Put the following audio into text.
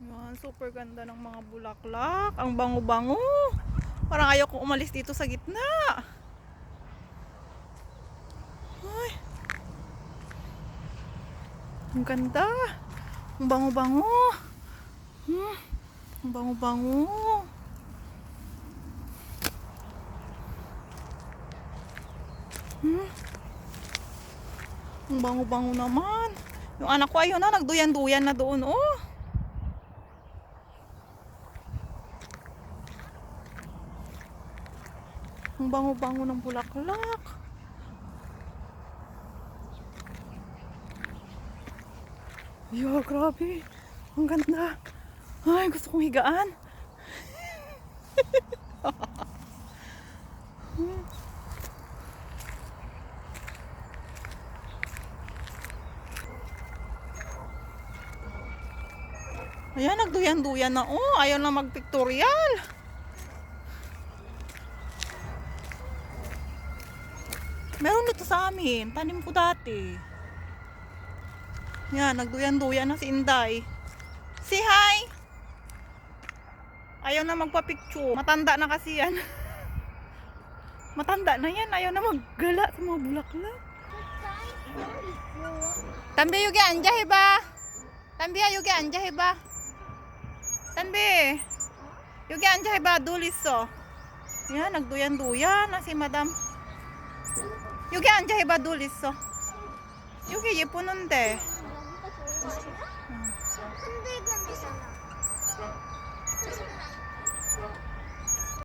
Yan, super ganda ng mga bulaklak. Ang bango-bango. Parang ayaw kong umalis dito sa gitna. Ay. Ang ganda. Ang bango-bango. Ang bango-bango. Ang bango-bango naman. Yung anak ko ayun na, nagduyan-duyan na doon. Oh. Ang bango-bango ng bulaklak. Yo, grabe. Ang ganda. Ay, gusto kong higaan. Ayan, nagduyan-duyan na. Oh, ayaw na mag-pictorial. Meron dito sa amin. Tanim ko dati. Yan, nagduyan-duyan na si Inday. Say hi! Ayaw na magpa-picture. Matanda na kasi yan. Matanda na yan. Ayaw na maggala sa mga bulaklak. Tambi, yugi anjay ba? Tambi, yugi anjay ba? Tambi, yugi anjay ba? Duliso. Yan, nagduyan-duyan na si Madam. Yugi anjay ba? Duliso. Yugi, yipununde.